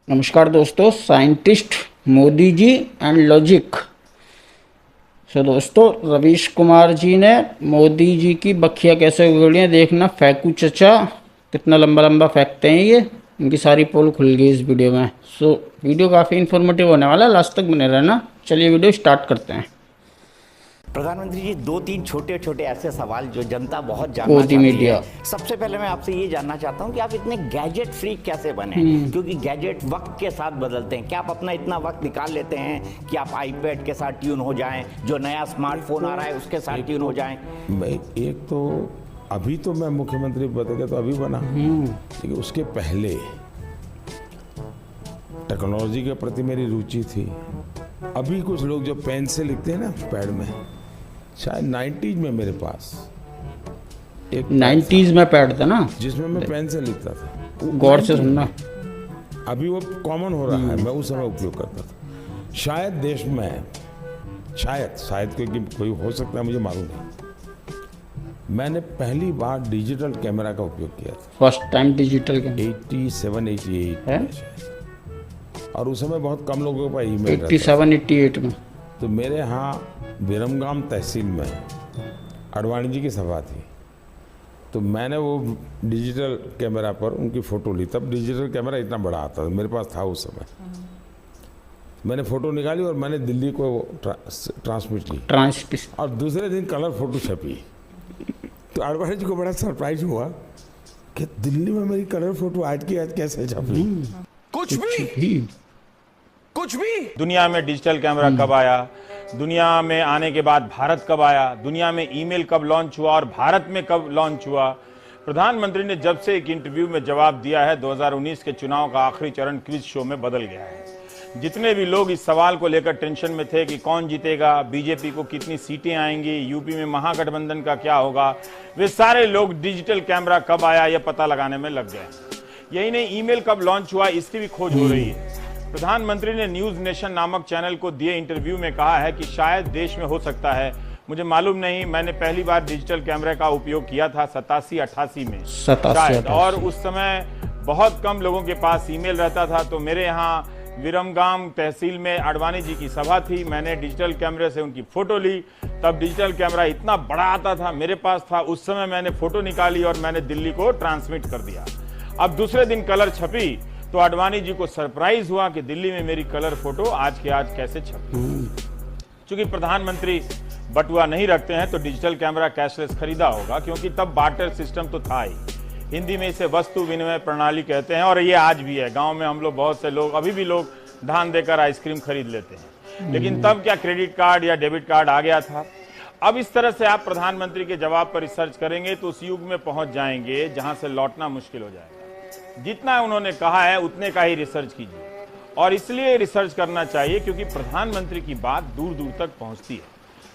नमस्कार दोस्तों, scientist Modi ji and logic. दोस्तों, रवीश कुमार जी ने मोदी जी की बखियां कैसे उगड़ी हैं देखना। फैकू चचा कितना लंबा लंबा फेंकते हैं ये, इनकी सारी पोल खुल गई इस वीडियो में। वीडियो काफ़ी इन्फॉर्मेटिव होने वाला है, लास्ट तक बने रहना। चलिए वीडियो स्टार्ट करते हैं। प्रधानमंत्री जी, दो तीन छोटे छोटे ऐसे सवाल जो जनता बहुत जानना मोदी चाहती मीडिया। है। सबसे पहले मैं आपसे ये जानना चाहता हूँ कि आप इतने गैजेट फ्रीक कैसे बने, क्योंकि गैजेट वक्त के साथ बदलते हैं। क्या आप अपना इतना वक्त निकाल लेते हैं कि आप आईपैड के साथ ट्यून हो जाएं, जो नया स्मार्टफोन आ रहा है उसके साथ ट्यून हो जाएं? एक तो अभी तो मैं मुख्यमंत्री पद का तो अभी बना, लेकिन उसके पहले टेक्नोलॉजी के प्रति मेरी रुचि थी। अभी कुछ लोग जो पेन से लिखते हैं ना पैड में, शायद 90s में मेरे पास एक 90s में पैड था ना, जिसमें मैं पेन से लिखता था। गौर से सुनना। अभी वो कॉमन हो रहा है, मैं उस समय उपयोग करता था। शायद देश में, शायद कोई हो सकता है, मुझे मालूम नहीं, मैंने पहली बार डिजिटल कैमरा का उपयोग किया था। फर्स्ट टाइम डिजिटल के 87-88 है, में शायद। और उस समय बहुत कम लोगों के पास ईमेल रहता था। 87-88 में। तो मेरे यहाँ विरमगाम तहसील में अडवाणी जी की सभा थी, तो मैंने वो डिजिटल कैमरा पर उनकी फ़ोटो ली। तब डिजिटल कैमरा इतना बड़ा आता था, मेरे पास था उस समय। मैंने फ़ोटो निकाली और मैंने दिल्ली को ट्रांसमिट की, और दूसरे दिन कलर फ़ोटो छपी। तो अडवाणी जी को बड़ा सरप्राइज हुआ कि दिल्ली में मेरी कलर फ़ोटो आज की आज कैसे छपी। कुछ भी दुनिया में डिजिटल कैमरा कब आया, दुनिया में आने के बाद भारत कब आया, दुनिया में ईमेल कब लॉन्च हुआ और भारत में कब लॉन्च हुआ। प्रधानमंत्री ने जब से एक इंटरव्यू में जवाब दिया है, 2019 के चुनाव का आखिरी चरण क्विज शो में बदल गया है। जितने भी लोग इस सवाल को लेकर टेंशन में थे कि कौन जीतेगा, बीजेपी को कितनी सीटें आएंगी, यूपी में महागठबंधन का क्या होगा, वे सारे लोग डिजिटल कैमरा कब आया यह पता लगाने में लग गए। यही नहीं, ईमेल कब लॉन्च हुआ इसकी भी खोज हो रही है। प्रधानमंत्री ने न्यूज नेशन नामक चैनल को दिए इंटरव्यू में कहा है कि शायद देश में हो सकता है, मुझे मालूम नहीं, मैंने पहली बार डिजिटल कैमरे का उपयोग किया था 87-88 में शायद, और उस समय बहुत कम लोगों के पास ईमेल रहता था। तो मेरे यहाँ विरमगाम तहसील में अडवाणी जी की सभा थी, मैंने डिजिटल कैमरे से उनकी फोटो ली। तब डिजिटल कैमरा इतना बड़ा आता था, मेरे पास था, उस समय मैंने फोटो निकाली और मैंने दिल्ली को ट्रांसमिट कर दिया। अब दूसरे दिन कलर छपी तो अडवाणी जी को सरप्राइज हुआ कि दिल्ली में मेरी कलर फोटो आज के आज कैसे छपी। चूंकि प्रधानमंत्री बटुआ नहीं रखते हैं तो डिजिटल कैमरा कैशलेस खरीदा होगा, क्योंकि तब बार्टर सिस्टम तो था ही। हिंदी में इसे वस्तु विनिमय प्रणाली कहते हैं, और ये आज भी है। गांव में हम लोग, बहुत से लोग, अभी भी लोग धान देकर आइसक्रीम खरीद लेते हैं, लेकिन तब क्या क्रेडिट कार्ड या डेबिट कार्ड आ गया था। अब इस तरह से आप प्रधानमंत्री के जवाब पर रिसर्च करेंगे तो उस युग में पहुंच जाएंगे जहां से लौटना मुश्किल हो जाएगा। जितना उन्होंने कहा है उतने का ही रिसर्च कीजिए, और इसलिए रिसर्च करना चाहिए क्योंकि प्रधानमंत्री की बात दूर दूर तक पहुंचती है,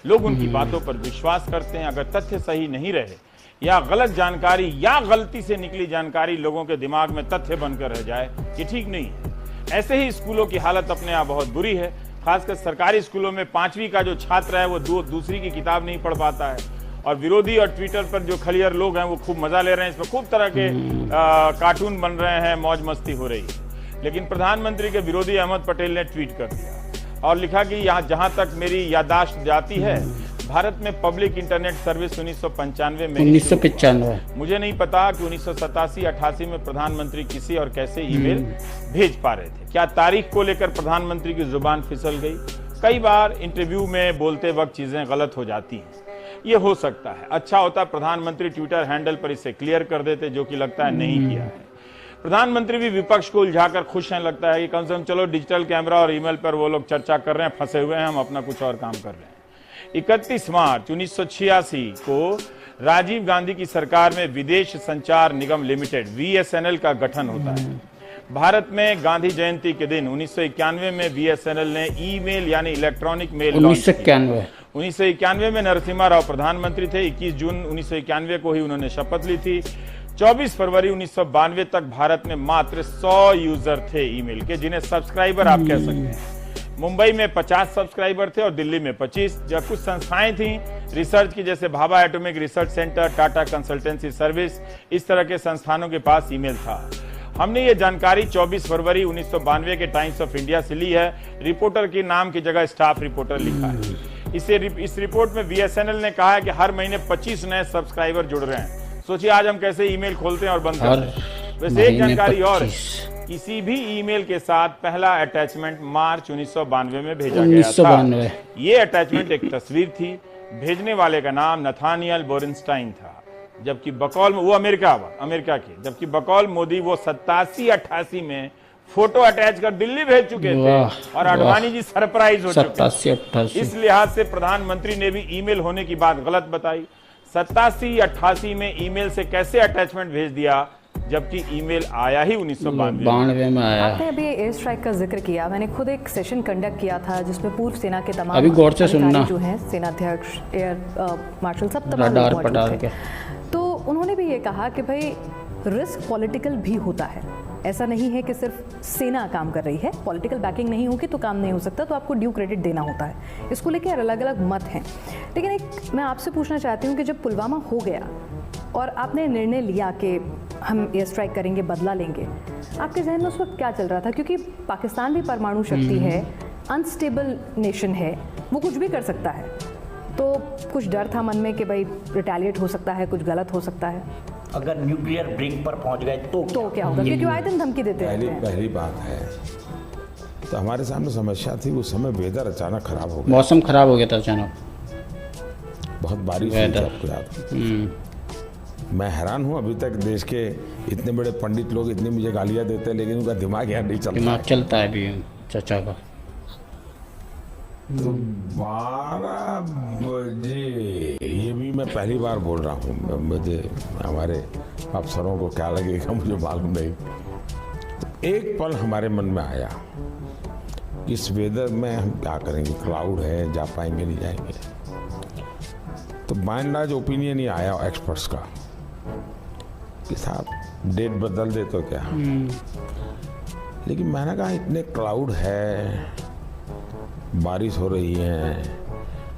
लोग उनकी बातों पर विश्वास करते हैं। अगर तथ्य सही नहीं रहे या गलत जानकारी या गलती से निकली जानकारी लोगों के दिमाग में तथ्य बनकर रह जाए, ये ठीक नहीं है। ऐसे ही स्कूलों की हालत अपने आप बहुत बुरी है, खासकर सरकारी स्कूलों में 5वीं का जो छात्र है वो दूसरी की किताब नहीं पढ़ पाता है, और विरोधी और ट्विटर पर जो खलियर लोग हैं वो खूब मजा ले रहे हैं, इसमें खूब तरह के कार्टून बन रहे हैं, मौज मस्ती हो रही है। लेकिन प्रधानमंत्री के विरोधी अहमद पटेल ने ट्वीट कर दिया और लिखा कि यहाँ जहां तक मेरी याददाश्त जाती है, भारत में पब्लिक इंटरनेट सर्विस 1995 में 1995। मुझे नहीं पता कि 1987-88 में प्रधानमंत्री किसी और कैसे ईमेल भेज पा रहे थे। क्या तारीख को लेकर प्रधानमंत्री की जुबान फिसल गई? कई बार इंटरव्यू में बोलते वक्त चीजें गलत हो जाती हैं, ये हो सकता है। अच्छा होता प्रधानमंत्री ट्विटर हैंडल पर इसे क्लियर कर देते, जो कि लगता है नहीं किया है। प्रधानमंत्री भी विपक्ष को उलझाकर खुश हैं, लगता है कि कम से कम चलो डिजिटल कैमरा और ईमेल पर वो लोग चर्चा कर रहे हैं, फंसे हुए हैं, हम अपना कुछ और काम कर रहे हैं। 31 मार्च 1986 को राजीव गांधी की सरकार में विदेश संचार निगम लिमिटेड (VSNL) का गठन होता है। भारत में गांधी जयंती के दिन 1991 में VSNL ने ईमेल यानी इलेक्ट्रॉनिक मेल लॉन्च किया। 1991 में नरसिम्हा राव प्रधानमंत्री थे। 21 जून 1991 को ही उन्होंने शपथ ली थी। 24 फरवरी 1992 तक भारत में मात्र 100 यूजर थे ईमेल के, जिन्हें सब्सक्राइबर आप कह सकते हैं। मुंबई में 50 सब्सक्राइबर थे और दिल्ली में 25। जब कुछ संस्थाएं थीं रिसर्च की, जैसे Bhabha atomic research centre, Tata consultancy service, इस तरह के संस्थानों के पास ईमेल था। हमने ये जानकारी 24 फरवरी 1992 के टाइम्स ऑफ इंडिया से ली है। रिपोर्टर के नाम की जगह स्टाफ रिपोर्टर लिखा है। इस रिपोर्ट में बीएसएनएल ने कहा है कि हर महीने 25 नए सब्सक्राइबर जुड़ रहे हैं। सोचिए आज हम कैसे ईमेल खोलते हैं और बंद करते हैं। वैसे एक जानकारी और, किसी भी ईमेल के साथ पहला अटैचमेंट मार्च 1992 में भेजा गया था। ये अटैचमेंट एक तस्वीर थी। भेजने वाले का नाम नथानियल बोरेनस्टाइन था, जबकि बकौल वो अमेरिका के, जबकि बकौल मोदी वो 87-88 में फोटो अटैच कर दिल्ली भेज चुके थे और आडवाणी जी सरप्राइज हो चुके। इस लिहाज से प्रधानमंत्री ने भी ईमेल होने की बात गलत बताई। 87-88 में ईमेल से कैसे अटैचमेंट भेज दिया, जबकि ईमेल आया ही 1992 में आया। आपने अभी एयर स्ट्राइक का जिक्र किया, मैंने खुद एक सेशन कंडक्ट किया था जिसमें पूर्व सेना के तमाम अभी गौर से सुनना जो हैं, सेनाध्यक्ष, एयर मार्शल, सब तमाम लोग मौजूद थे। तो उन्होंने भी ये कहा कि भाई रिस्क पॉलिटिकल भी होता है, ऐसा नहीं है कि सिर्फ सेना काम कर रही है, पॉलिटिकल बैकिंग नहीं होगी तो काम नहीं हो सकता, तो आपको ड्यू क्रेडिट देना होता है। इसको लेकर अलग अलग मत हैं, लेकिन एक मैं आपसे पूछना चाहती हूँ कि जब पुलवामा हो गया और आपने निर्णय लिया कि हम एयर स्ट्राइक करेंगे, बदला लेंगे, आपके जहन में उस वक्त क्या चल रहा था? क्योंकि पाकिस्तान भी परमाणु शक्ति है, अनस्टेबल नेशन है, वो कुछ भी कर सकता है, तो कुछ डर था मन में कि भाई रिटेलिएट हो सकता है, कुछ गलत हो सकता है। अगर न्यूक्लियर ब्रिंक पर पहुंच गए तो क्या होगा? क्योंकि आए दिन धमकी देते रहते हैं। पहली बात है तो हमारे सामने समस्या थी, उस समय वेदर अचानक खराब हो गया, मौसम खराब हो गया था अचानक, बहुत बारिश हुई थी, आपको याद। मैं हैरान हूँ, अभी तक देश के इतने बड़े पंडित लोग इतनी मुझे गालियाँ देते हैं, लेकिन उनका दिमाग यहाँ नहीं चलता। दिमाग चलता है अभी चाचा का। तो 12 बजे, ये भी मैं पहली बार बोल रहा हूँ, मुझे हमारे अफसरों को क्या लगेगा मुझे मालूम नहीं। तो एक पल हमारे मन में आया, इस वेदर में हम क्या करेंगे, क्लाउड है, जा पाएंगे नहीं जाएंगे। तो बाय एंड लार्ज ओपिनियन ही आया एक्सपर्ट्स का कि साहब डेट बदल दे तो क्या। लेकिन मैंने कहा इतने क्लाउड है, बारिश हो रही है,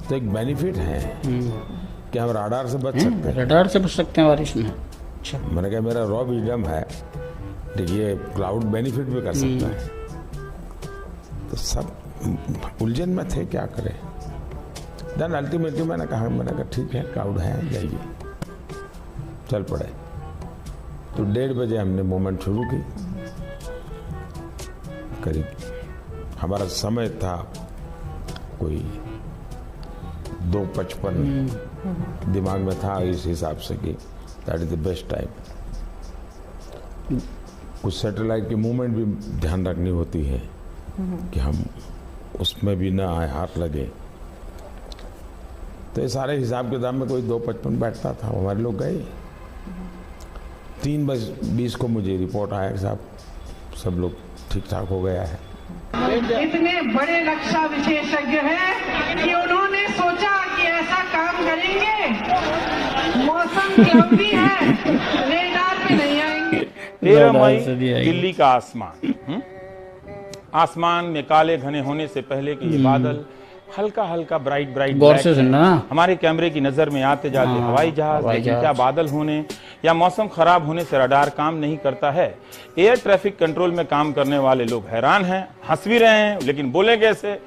तो एक बेनिफिट है कि हम राडार से बच सकते हैं। रडार से बच सकते हैं बारिश में। अच्छा, मैंने कहा मेरा रॉ विजडम है, देखिए क्लाउड बेनिफिट भी कर सकता है। तो सब उलझन में थे, क्या करें। देन अल्टीमेटली मैंने कहा ठीक है, क्लाउड है, जाइए, चल पड़े। तो 1:30 बजे हमने मूवमेंट शुरू की। करीब हमारा समय था कोई 2:55 दिमाग में था, इस हिसाब से कि that is the best time. कुछ सैटेलाइट की मूवमेंट भी ध्यान रखनी होती है कि हम उसमें भी ना आए, हाथ लगे। तो ये सारे हिसाब किताब में कोई 2:55 बैठता था, हमारे लोग गए। 3:20 को मुझे रिपोर्ट आया कि साहब सब लोग ठीक ठाक हो गया है। इतने बड़े रक्षा विशेषज्ञ हैं कि उन्होंने सोचा कि ऐसा काम करेंगे, मौसम क्लाउडी है, रेडार पे नहीं आएंगे। 13 मई दिल्ली का आसमान में काले घने होने से पहले के ये बादल हल्का हल्का ब्राइट गौर से सुनना, हमारे कैमरे की नजर में आते जाते हवाई जहाज। लेकिन क्या बादल होने या मौसम खराब होने से रडार काम नहीं करता है? एयर ट्रैफिक कंट्रोल में काम करने वाले लोग हैरान हैं, हंस भी रहे हैं, लेकिन बोले कैसे?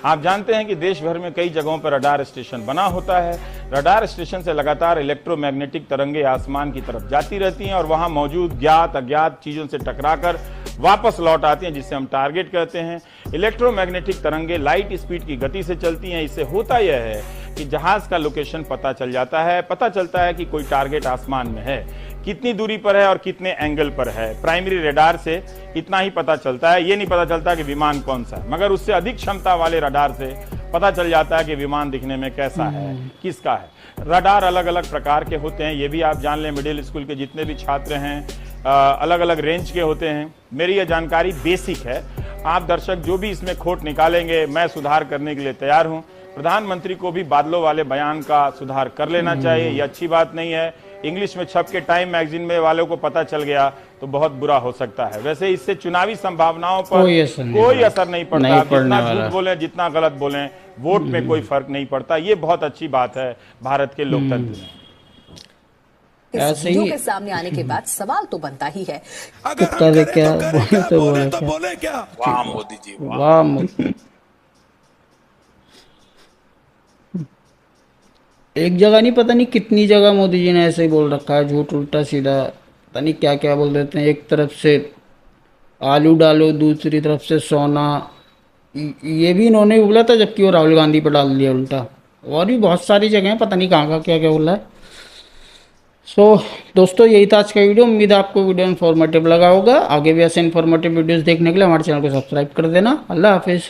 आप जानते हैं कि देश भर में कई जगहों पर रडार स्टेशन बना होता है। रडार स्टेशन से लगातार इलेक्ट्रोमैग्नेटिक तरंगे आसमान की तरफ जाती रहती हैं और वहां मौजूद ज्ञात अज्ञात चीजों से टकराकर वापस लौट आती हैं, जिसे हम टारगेट कहते हैं। इलेक्ट्रोमैग्नेटिक तरंगे लाइट स्पीड की गति से चलती हैं। इससे होता यह है कि जहाज का लोकेशन पता चल जाता है, पता चलता है कि कोई टारगेट आसमान में है, कितनी दूरी पर है और कितने एंगल पर है। प्राइमरी रडार से इतना ही पता चलता है, ये नहीं पता चलता कि विमान कौन सा है, मगर उससे अधिक क्षमता वाले रडार से पता चल जाता है कि विमान दिखने में कैसा है, किसका है। रडार अलग अलग प्रकार के होते हैं, ये भी आप जान लें। मिडिल स्कूल के जितने भी छात्र हैं अलग अलग रेंज के होते हैं। मेरी ये जानकारी बेसिक है, आप दर्शक जो भी इसमें खोट निकालेंगे मैं सुधार करने के लिए तैयार हूं। प्रधानमंत्री को भी बादलों वाले बयान का सुधार कर लेना चाहिए, ये अच्छी बात नहीं है। इंग्लिश में छप के टाइम मैगजीन में वालों को पता चल गया तो बहुत बुरा हो सकता है। वैसे इससे चुनावी संभावनाओं पर कोई असर नहीं पड़ता। जितना झूठ बोले, जितना गलत बोलें, वोट में कोई फर्क नहीं पड़ता। ये बहुत अच्छी बात है भारत के लोकतंत्र में। इस ऐसे वीडियो ही के सामने आने के बाद सवाल तो बनता ही है। कुत्ता ने क्या बोले तो बोले क्या? वाह मोदी जी, वाह मोदी। एक जगह नहीं, पता नहीं कितनी जगह मोदी जी ने ऐसे ही बोल रखा है, झूठ उल्टा सीधा पता नहीं क्या क्या बोल देते हैं। एक तरफ से आलू डालो, दूसरी तरफ से सोना, ये भी इन्होंने बोला था, जबकि वो राहुल गांधी पर डाल दिया उल्टा। और भी बहुत सारी जगह हैं, पता नहीं कहाँ का क्या क्या बोला है। सो दोस्तों, यही था आज का वीडियो। उम्मीद है आपको वीडियो इन्फॉर्मेटिव लगा होगा। आगे भी ऐसे इन्फॉर्मेटिव वीडियोस देखने के लिए हमारे चैनल को सब्सक्राइब कर देना। अल्लाह हाफिज़।